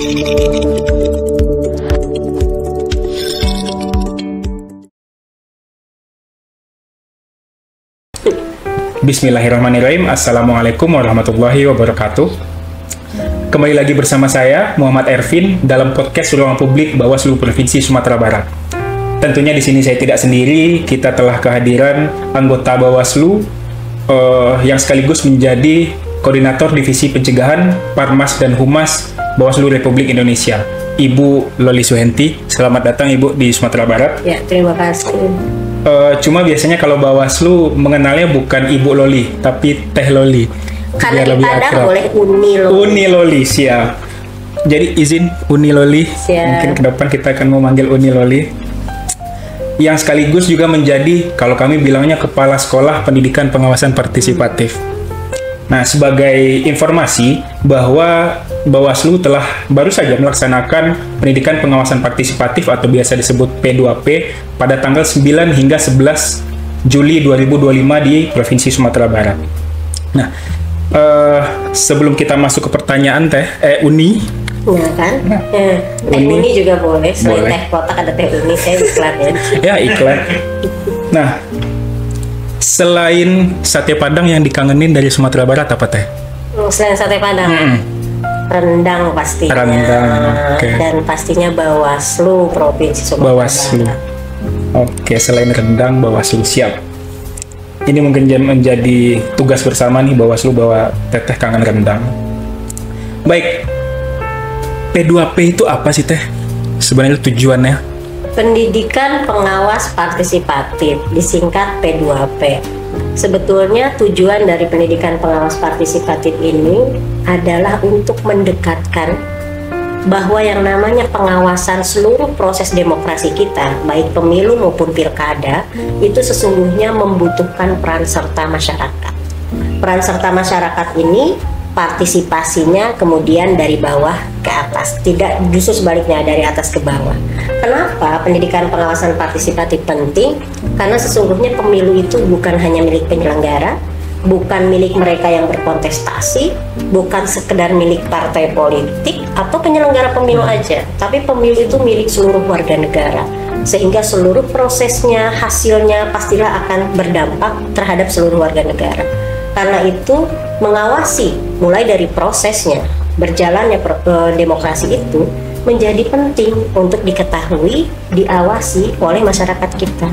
Bismillahirrahmanirrahim. Assalamualaikum warahmatullahi wabarakatuh. Kembali lagi bersama saya, Muhammad Ervin, dalam podcast Ruang Publik Bawaslu Provinsi Sumatera Barat. Tentunya di sini saya tidak sendiri, kita telah kehadiran anggota Bawaslu yang sekaligus menjadi Koordinator Divisi Pencegahan, Parmas dan Humas Bawaslu Republik Indonesia, Ibu Loli Suhenti. Selamat datang Ibu di Sumatera Barat. Ya, terima kasih. Cuma biasanya kalau Bawaslu mengenalnya bukan Ibu Loli, tapi Teh Loli. Karena di Padang boleh Uni Loli. Uni Loli, siap. Jadi izin Uni Loli. Siap. Mungkin ke depan kita akan memanggil Uni Loli. Yang sekaligus juga menjadi, kalau kami bilangnya, Kepala Sekolah Pendidikan Pengawasan Partisipatif. Nah, sebagai informasi bahwa Bawaslu telah baru saja melaksanakan pendidikan pengawasan partisipatif atau biasa disebut P2P pada tanggal 9 hingga 11 Juli 2025 di Provinsi Sumatera Barat. Nah, sebelum kita masuk ke pertanyaan Uni. Ya kan? Teh Uni juga boleh. Selain teh kotak ada Teh Uni, saya iklan ya. Ya, iklan. Nah, selain sate Padang yang dikangenin dari Sumatera Barat apa Teh? Selain sate Padang, rendang pastinya. Rendang, okay. Dan pastinya Bawaslu Provinsi Sumatera Bawaslu. Barat. Oke, selain rendang, Bawaslu siap. Ini mungkin menjadi tugas bersama nih Bawaslu bawa Teteh kangen rendang. Baik, P2P itu apa sih Teh? Sebenarnya tujuannya? Pendidikan Pengawas Partisipatif, disingkat P2P. Sebetulnya tujuan dari pendidikan pengawas partisipatif ini adalah untuk mendekatkan bahwa yang namanya pengawasan seluruh proses demokrasi kita, baik pemilu maupun pilkada, itu sesungguhnya membutuhkan peran serta masyarakat. Peran serta masyarakat ini partisipasinya kemudian dari bawah ke atas, tidak justru sebaliknya dari atas ke bawah. Kenapa pendidikan pengawasan partisipatif penting? Karena sesungguhnya pemilu itu bukan hanya milik penyelenggara, bukan milik mereka yang berkontestasi, bukan sekedar milik partai politik atau penyelenggara pemilu aja, tapi pemilu itu milik seluruh warga negara. Sehingga seluruh prosesnya, hasilnya pastilah akan berdampak terhadap seluruh warga negara. Karena itu mengawasi mulai dari prosesnya berjalannya demokrasi itu menjadi penting untuk diketahui, diawasi oleh masyarakat kita.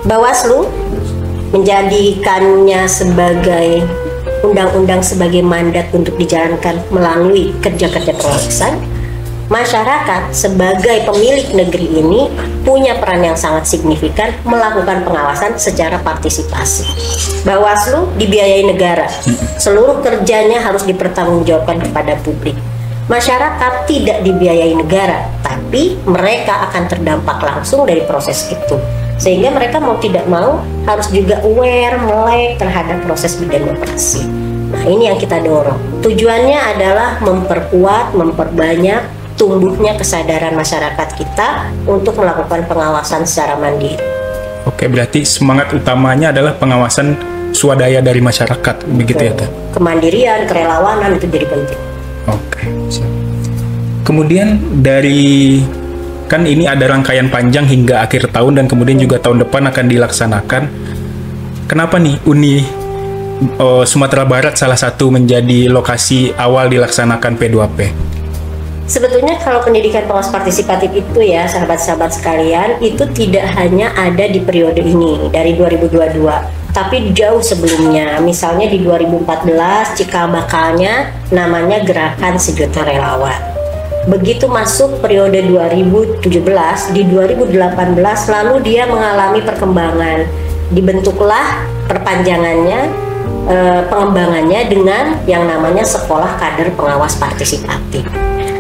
Bawaslu menjadikannya sebagai undang-undang sebagai mandat untuk dijalankan melalui kerja-kerja pengawasan. Masyarakat sebagai pemilik negeri ini punya peran yang sangat signifikan melakukan pengawasan secara partisipasi. Bawaslu dibiayai negara, seluruh kerjanya harus dipertanggungjawabkan kepada publik. Masyarakat tidak dibiayai negara, tapi mereka akan terdampak langsung dari proses itu. Sehingga mereka mau tidak mau harus juga aware, melek terhadap proses berdemokrasi. Nah, ini yang kita dorong. Tujuannya adalah memperkuat, memperbanyak tumbuhnya kesadaran masyarakat kita untuk melakukan pengawasan secara mandiri. Oke, berarti semangat utamanya adalah pengawasan swadaya dari masyarakat, begitu ya Teh? Kemandirian, kerelawanan itu jadi penting. Oke, siap. Kemudian dari, kan ini ada rangkaian panjang hingga akhir tahun dan kemudian juga tahun depan akan dilaksanakan. Kenapa nih Uni Sumatera Barat salah satu menjadi lokasi awal dilaksanakan P2P? Sebetulnya kalau pendidikan pengawas partisipatif itu ya sahabat-sahabat sekalian, itu tidak hanya ada di periode ini dari 2022, tapi jauh sebelumnya. Misalnya di 2014 cikal bakalnya namanya Gerakan Sejuta Relawan. Begitu masuk periode 2017, di 2018 lalu dia mengalami perkembangan. Dibentuklah perpanjangannya, pengembangannya dengan yang namanya Sekolah Kader Pengawas Partisipatif.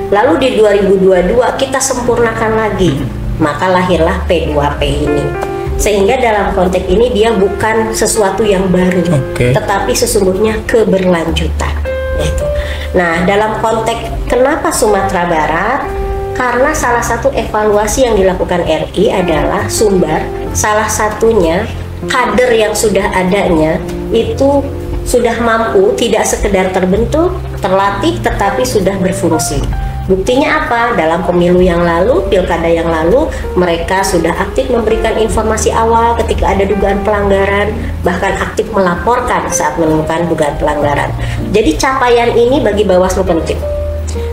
Lalu di 2022 kita sempurnakan lagi, maka lahirlah P2P ini. Sehingga dalam konteks ini dia bukan sesuatu yang baru, tetapi sesungguhnya keberlanjutan. Gitu. Nah, dalam konteks kenapa Sumatera Barat? Karena salah satu evaluasi yang dilakukan RI adalah sumber, salah satunya kader yang sudah adanya itu sudah mampu tidak sekedar terbentuk, terlatih, tetapi sudah berfungsi. Buktinya apa? Dalam pemilu yang lalu, pilkada yang lalu, mereka sudah aktif memberikan informasi awal ketika ada dugaan pelanggaran, bahkan aktif melaporkan saat menemukan dugaan pelanggaran. Jadi capaian ini bagi Bawaslu penting.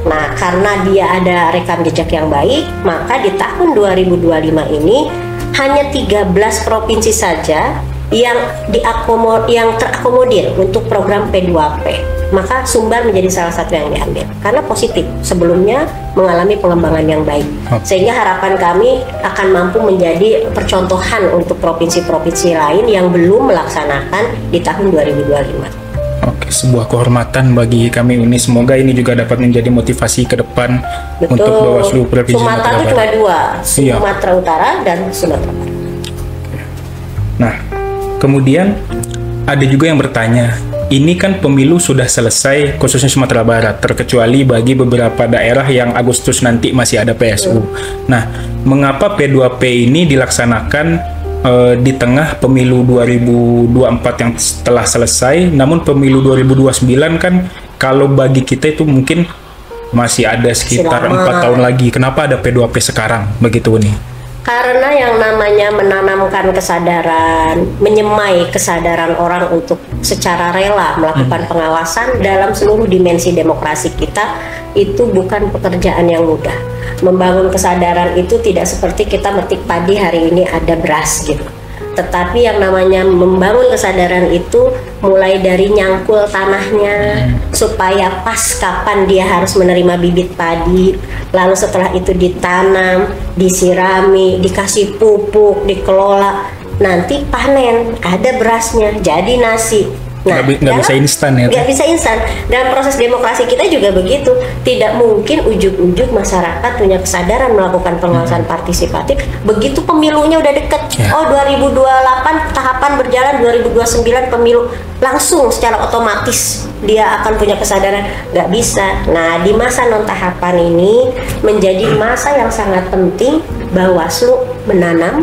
Nah, karena dia ada rekam jejak yang baik, maka di tahun 2025 ini hanya 13 provinsi saja yang terakomodir untuk program P2P. Maka Sumbar menjadi salah satu yang diambil karena positif, sebelumnya mengalami pengembangan yang baik, sehingga harapan kami akan mampu menjadi percontohan untuk provinsi-provinsi lain yang belum melaksanakan di tahun 2025. Oke, sebuah kehormatan bagi kami ini. Semoga ini juga dapat menjadi motivasi ke depan. Betul. Untuk Bawaslu Provinsi Sumatera itu cuma dua, Sumatera Utara dan Sumatera Barat. Nah, kemudian ada juga yang bertanya, ini kan pemilu sudah selesai khususnya Sumatera Barat, terkecuali bagi beberapa daerah yang Agustus nanti masih ada PSU. Nah, mengapa P2P ini dilaksanakan di tengah pemilu 2024 yang telah selesai, namun pemilu 2029 kan kalau bagi kita itu mungkin masih ada sekitar 4 tahun lagi. Kenapa ada P2P sekarang begitu nih? Karena yang namanya menanamkan kesadaran, menyemai kesadaran orang untuk secara rela melakukan pengawasan dalam seluruh dimensi demokrasi kita itu bukan pekerjaan yang mudah. Membangun kesadaran itu tidak seperti kita metik padi hari ini ada beras gitu. Tetapi yang namanya membangun kesadaran itu mulai dari nyangkul tanahnya supaya pas kapan dia harus menerima bibit padi, lalu setelah itu ditanam, disirami, dikasih pupuk, dikelola, nanti panen, ada berasnya, jadi nasi. Nah, nggak bisa instan ya? Nggak bisa instan. Dalam proses demokrasi kita juga begitu. Tidak mungkin ujuk-ujuk masyarakat punya kesadaran melakukan pengawasan partisipatif. Begitu pemilunya udah deket, oh 2028 tahapan berjalan, 2029 pemilu, langsung secara otomatis dia akan punya kesadaran. Nggak bisa. Nah, di masa non tahapan ini menjadi masa yang sangat penting Bawaslu menanam,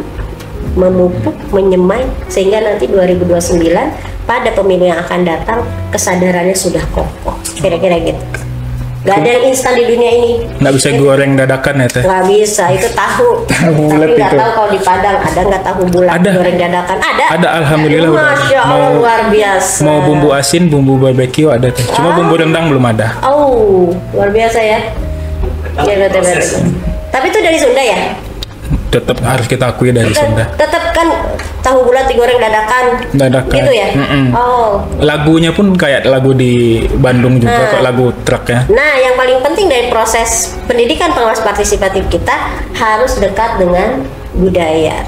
memupuk, menyemai, sehingga nanti 2029 pada pemilu yang akan datang kesadarannya sudah kokoh, kira-kira gitu. Gak ada yang instan di dunia ini. Nggak bisa goreng dadakan ya teh? Nggak bisa, itu tahu. Tapi nggak tahu kalau di Padang ada nggak tahu bulat goreng dadakan? Ada, alhamdulillah. Masya Allah, luar biasa. Mau bumbu asin, bumbu barbeque ada teh. Cuma bumbu rendang belum ada. Oh, luar biasa ya. Ya, betul. Tapi itu dari Sunda ya? Tetap harus kita akui dari Sunda. Tetap kan tahu bulat digoreng dadakan. Gitu ya? Oh. Lagunya pun kayak lagu di Bandung juga, kok lagu truk ya. Nah, yang paling penting dari proses pendidikan pengawas partisipatif kita harus dekat dengan budaya.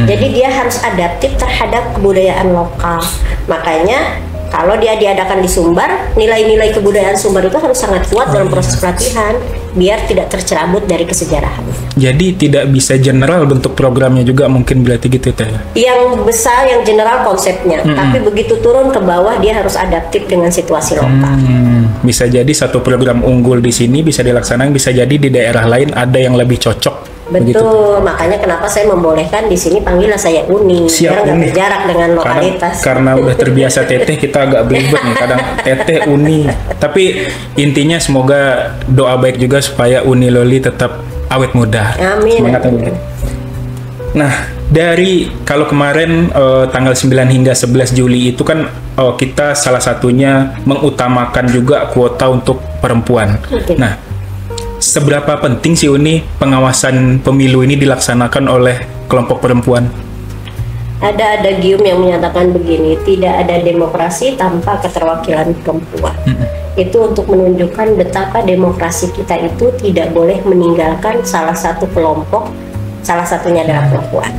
Jadi dia harus adaptif terhadap kebudayaan lokal. Makanya kalau dia diadakan di Sumbar, nilai-nilai kebudayaan Sumbar itu harus sangat kuat dalam proses pelatihan, biar tidak tercerabut dari kesejarahan. Jadi tidak bisa general bentuk programnya juga mungkin berarti gitu teh. Yang besar, yang general konsepnya, tapi begitu turun ke bawah dia harus adaptif dengan situasi lokal. Bisa jadi satu program unggul di sini bisa dilaksanakan, bisa jadi di daerah lain ada yang lebih cocok. Betul, begitu. Makanya kenapa saya membolehkan di sini panggillah saya Uni, biar nggak berjarak dengan lokalitas. Karena udah terbiasa teteh, kita agak belibet nih kadang teteh Uni. Tapi intinya semoga doa baik juga supaya Uni Loli tetap awet muda. Amin. Semangat Uni. Nah, dari kalau kemarin tanggal 9 hingga 11 Juli itu kan kita salah satunya mengutamakan juga kuota untuk perempuan. Nah, seberapa penting sih Uni pengawasan pemilu ini dilaksanakan oleh kelompok perempuan? Ada adagium yang menyatakan begini, tidak ada demokrasi tanpa keterwakilan perempuan. Itu untuk menunjukkan betapa demokrasi kita itu tidak boleh meninggalkan salah satu kelompok, salah satunya adalah perempuan.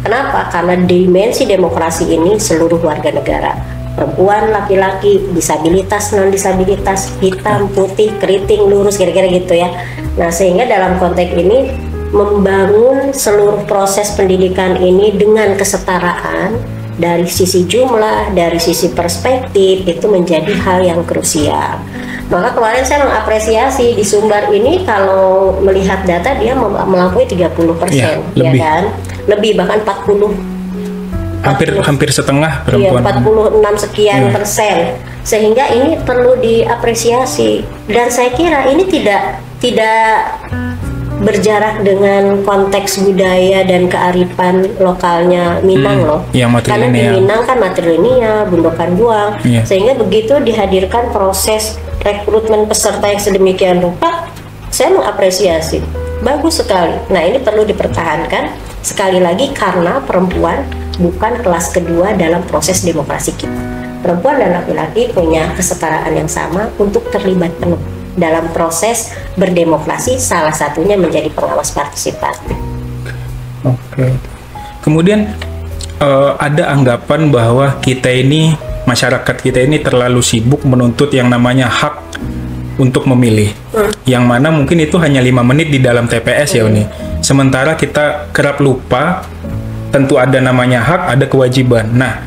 Kenapa? Karena dimensi demokrasi ini seluruh warga negara. Perempuan, laki-laki, disabilitas, non-disabilitas, hitam, putih, keriting, lurus, kira-kira gitu ya. Nah, sehingga dalam konteks ini membangun seluruh proses pendidikan ini dengan kesetaraan dari sisi jumlah, dari sisi perspektif, itu menjadi hal yang krusial. Maka kemarin saya mengapresiasi di Sumbar ini kalau melihat data dia melampaui 30%, ya kan? Lebih, bahkan 40. Hampir setengah perempuan. Iya, 46 sekian persen. Sehingga ini perlu diapresiasi. Dan saya kira ini tidak tidak berjarak dengan konteks budaya dan kearifan lokalnya Minang loh. Karena di Minang kan matrilineal, gundukan buang, sehingga begitu dihadirkan proses rekrutmen peserta yang sedemikian rupa, saya mengapresiasi, bagus sekali. Nah, ini perlu dipertahankan sekali lagi karena perempuan bukan kelas kedua dalam proses demokrasi kita. Perempuan dan laki-laki punya kesetaraan yang sama untuk terlibat penuh dalam proses berdemokrasi, salah satunya menjadi pengawas partisipatif. Oke. Kemudian ada anggapan bahwa kita ini, masyarakat kita ini terlalu sibuk menuntut yang namanya hak untuk memilih, yang mana mungkin itu hanya 5 menit di dalam TPS ya Uni. Sementara kita kerap lupa, tentu ada namanya hak, ada kewajiban. Nah,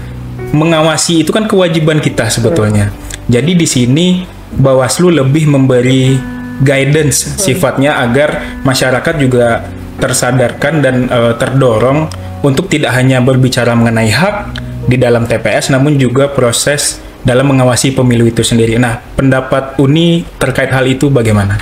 mengawasi itu kan kewajiban kita sebetulnya. Jadi di sini Bawaslu lebih memberi guidance sifatnya agar masyarakat juga tersadarkan dan terdorong untuk tidak hanya berbicara mengenai hak di dalam TPS, namun juga proses dalam mengawasi pemilu itu sendiri. Nah, pendapat Uni terkait hal itu bagaimana?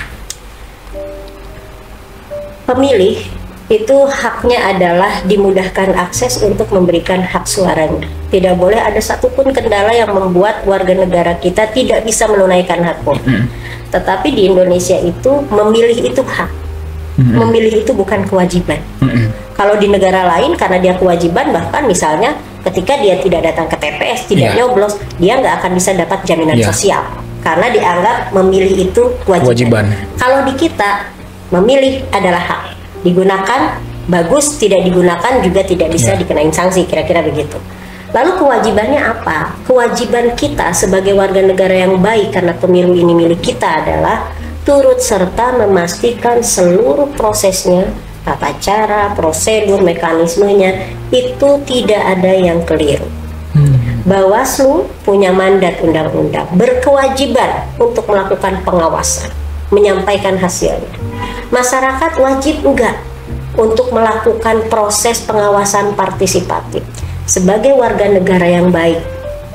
Pemilih itu haknya adalah dimudahkan akses untuk memberikan hak suaranya. Tidak boleh ada satupun kendala yang membuat warga negara kita tidak bisa menunaikan haknya. Tetapi di Indonesia itu memilih itu hak. Memilih itu bukan kewajiban. Kalau di negara lain karena dia kewajiban, bahkan misalnya ketika dia tidak datang ke TPS, tidak nyoblos, dia nggak akan bisa dapat jaminan sosial karena dianggap memilih itu kewajiban. Kalau di kita memilih adalah hak. Digunakan bagus, tidak digunakan juga tidak bisa dikenain sanksi, kira-kira begitu. Lalu kewajibannya apa? Kewajiban kita sebagai warga negara yang baik karena pemilu ini milik kita adalah turut serta memastikan seluruh prosesnya, tata cara, prosedur, mekanismenya itu tidak ada yang keliru. Bawaslu punya mandat undang-undang, berkewajiban untuk melakukan pengawasan, menyampaikan hasilnya. Masyarakat wajib enggak untuk melakukan proses pengawasan partisipatif. Sebagai warga negara yang baik,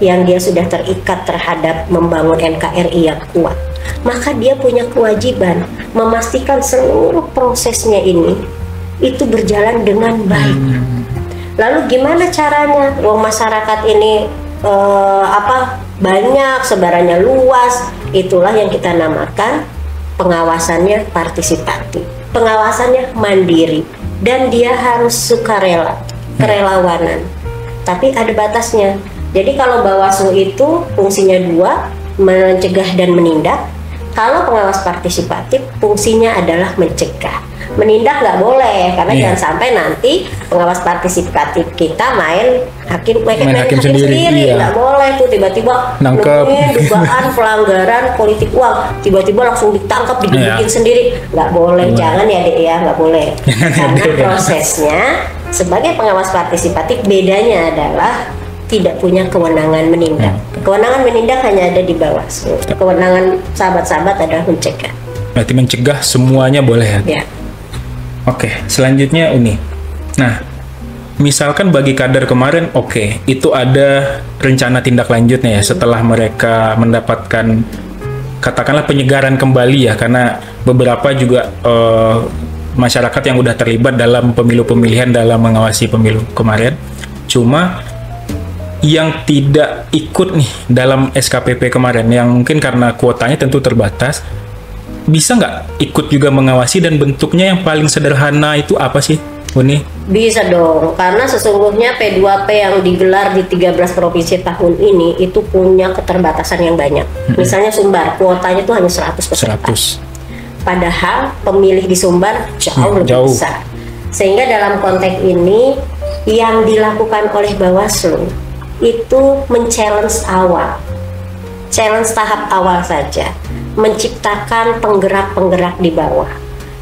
yang dia sudah terikat terhadap membangun NKRI yang kuat, maka dia punya kewajiban memastikan seluruh prosesnya ini itu berjalan dengan baik. Lalu gimana caranya? Wong masyarakat ini banyak, sebarannya luas, itulah yang kita namakan pengawasannya partisipatif, pengawasannya mandiri, dan dia harus sukarela, kerelawanan. Tapi ada batasnya. Jadi kalau Bawaslu itu fungsinya 2, mencegah dan menindak. Kalau pengawas partisipatif fungsinya adalah mencegah. Menindak nggak boleh, karena jangan sampai nanti pengawas partisipatif kita main hakim sendiri. Nggak boleh tuh tiba-tiba nemuin dugaan pelanggaran politik uang, tiba-tiba langsung ditangkap dibikin sendiri. Nggak boleh, jangan ya Dek ya, nggak boleh. Karena prosesnya sebagai pengawas partisipatif bedanya adalah tidak punya kewenangan menindak. Kewenangan menindak hanya ada di Bawaslu. Kewenangan sahabat-sahabat adalah mencegah. Berarti mencegah semuanya boleh ya? Ya. Oke, selanjutnya Uni. Nah, misalkan bagi kader kemarin, itu ada rencana tindak lanjutnya ya setelah mereka mendapatkan katakanlah penyegaran kembali ya, karena beberapa juga masyarakat yang udah terlibat dalam pemilu-pemilihan dalam mengawasi pemilu kemarin. Cuma yang tidak ikut nih dalam SKPP kemarin, yang mungkin karena kuotanya tentu terbatas, bisa nggak ikut juga mengawasi, dan bentuknya yang paling sederhana itu apa sih, Uni? Bisa dong, karena sesungguhnya P2P yang digelar di 13 provinsi tahun ini itu punya keterbatasan yang banyak. Misalnya Sumbar, kuotanya itu hanya 100 peserta. Padahal pemilih di Sumbar jauh lebih besar. Sehingga dalam konteks ini yang dilakukan oleh Bawaslu itu men-challenge awal, challenge tahap awal saja, menciptakan penggerak-penggerak di bawah.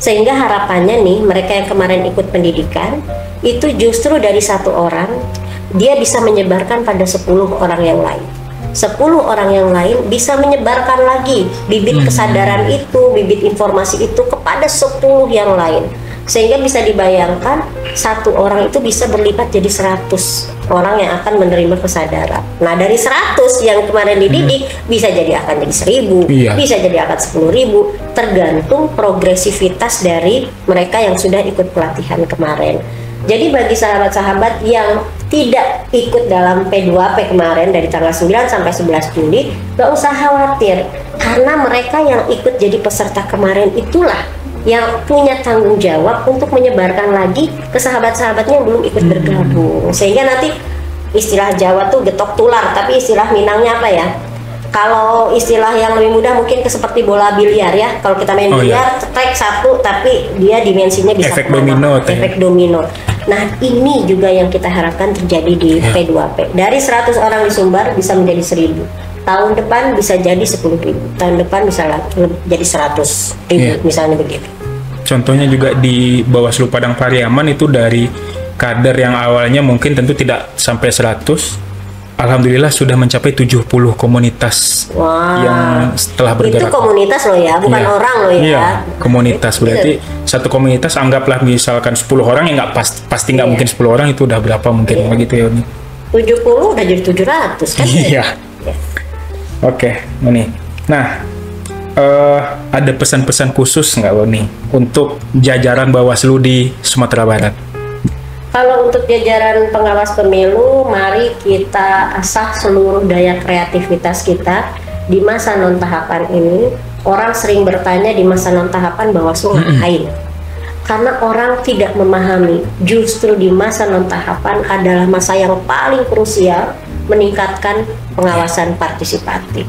Sehingga harapannya nih, mereka yang kemarin ikut pendidikan itu justru dari 1 orang dia bisa menyebarkan pada 10 orang yang lain. 10 orang yang lain bisa menyebarkan lagi bibit kesadaran itu, bibit informasi itu kepada 10 yang lain. Sehingga bisa dibayangkan satu orang itu bisa berlipat jadi 100 orang yang akan menerima kesadaran. Nah dari 100 yang kemarin dididik bisa jadi akan jadi 1000, Iya. bisa jadi akan 10.000, tergantung progresivitas dari mereka yang sudah ikut pelatihan kemarin. Jadi bagi sahabat-sahabat yang tidak ikut dalam P2P kemarin dari tanggal 9 sampai 11 Juli, gak usah khawatir, karena mereka yang ikut jadi peserta kemarin itulah yang punya tanggung jawab untuk menyebarkan lagi ke sahabat-sahabatnya yang belum ikut bergabung. Sehingga nanti istilah Jawa tuh getok tular, tapi istilah Minangnya apa ya? Kalau istilah yang lebih mudah mungkin seperti bola biliar ya. Kalau kita main biliar, strike satu, tapi dia dimensinya bisa efek kemana-mana. domino. Efek domino. Nah ini juga yang kita harapkan terjadi di P2P. Dari 100 orang di Sumbar bisa menjadi 1000. Tahun depan bisa jadi 10.000. Tahun depan bisa jadi 100.000 misalnya begitu. Contohnya juga di Bawaslu Padang Pariaman itu dari kader yang awalnya mungkin tentu tidak sampai 100, alhamdulillah sudah mencapai 70 komunitas. Wah, yang setelah bergerak. itu komunitas loh ya, bukan orang loh ya. Iya, komunitas berarti satu komunitas anggaplah misalkan 10 orang yang nggak pasti nggak mungkin 10 orang itu udah berapa mungkin begitu ya Uni. 70 udah jadi 700 kan? Iya. Oke, Uni. Nah, ada pesan-pesan khusus nggak Uni untuk jajaran Bawaslu di Sumatera Barat? Kalau untuk jajaran pengawas pemilu, mari kita asah seluruh daya kreativitas kita di masa non tahapan ini. Orang sering bertanya di masa non tahapan Bawaslu ngapain? Karena orang tidak memahami, justru di masa non tahapan adalah masa yang paling krusial meningkatkan pengawasan partisipatif.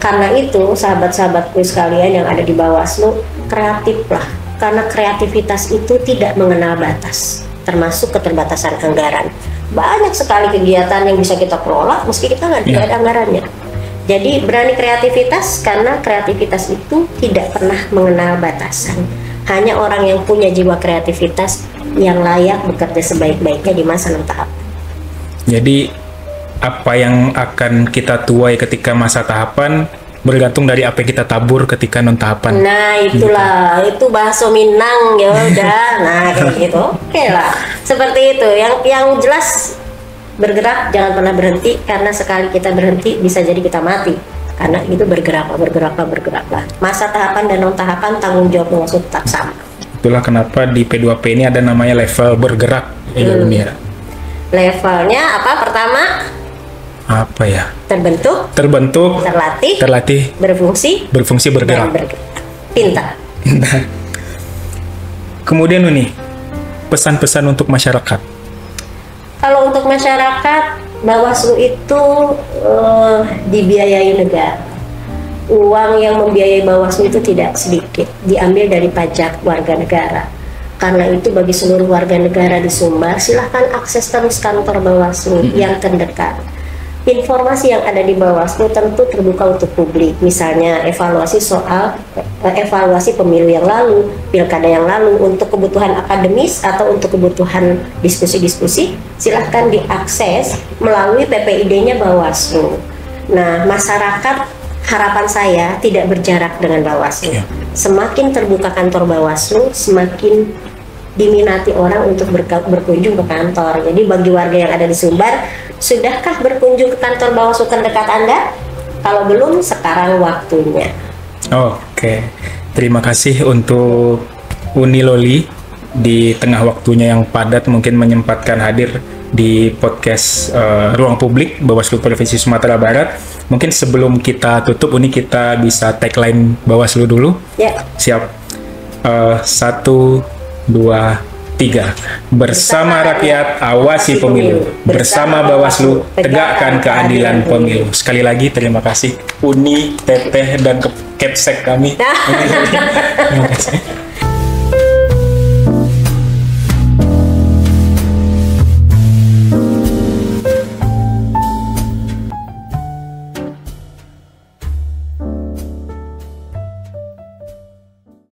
Karena itu, sahabat-sahabatku sekalian yang ada di Bawaslu, kreatiflah. Karena kreativitas itu tidak mengenal batas, termasuk keterbatasan anggaran. Banyak sekali kegiatan yang bisa kita kelola meski kita nggak ada anggarannya. Jadi berani kreativitas, karena kreativitas itu tidak pernah mengenal batasan. Hanya orang yang punya jiwa kreativitas yang layak bekerja sebaik-baiknya di masa non tahap. Jadi apa yang akan kita tuai ketika masa tahapan bergantung dari apa yang kita tabur ketika non tahapan. Nah itulah, itu bahasa Minang ya udah. Nah kayak gitu, oke lah. Seperti itu. Yang jelas bergerak jangan pernah berhenti, karena sekali kita berhenti bisa jadi kita mati. Karena itu bergeraklah. Masa tahapan dan non tahapan tanggung jawab Bawaslu tetap sama. Itulah kenapa di P2P ini ada namanya level bergerak. Levelnya apa? Pertama, apa ya? terbentuk, terlatih, berfungsi, bergerak. Pintar. Kemudian Uni, pesan-pesan untuk masyarakat. Kalau untuk masyarakat, Bawaslu itu dibiayai negara. Uang yang membiayai Bawaslu itu tidak sedikit, diambil dari pajak warga negara. Karena itu bagi seluruh warga negara di Sumbar, silahkan akses terus kantor Bawaslu yang terdekat. Informasi yang ada di Bawaslu tentu terbuka untuk publik, misalnya evaluasi pemilu yang lalu, pilkada yang lalu, untuk kebutuhan akademis atau untuk kebutuhan diskusi-diskusi, silahkan diakses melalui PPID-nya Bawaslu. Nah, masyarakat, harapan saya tidak berjarak dengan Bawaslu. Semakin terbuka kantor Bawaslu, semakin diminati orang untuk berkunjung ke kantor. Jadi bagi warga yang ada di Sumbar, sudahkah berkunjung ke kantor Bawaslu terdekat Anda? Kalau belum, sekarang waktunya. Oke, terima kasih untuk Uni Loli di tengah waktunya yang padat mungkin menyempatkan hadir di podcast Ruang Publik Bawaslu Provinsi Sumatera Barat. Mungkin sebelum kita tutup, Uni, kita bisa tagline Bawaslu dulu. Ya. Siap. 1, 2, 3. Bersama rakyat awasi pemilu. Bersama Bawaslu tegakkan keadilan pemilu. Sekali lagi terima kasih Uni, Teteh, dan Kepsek kami. Terima kasih.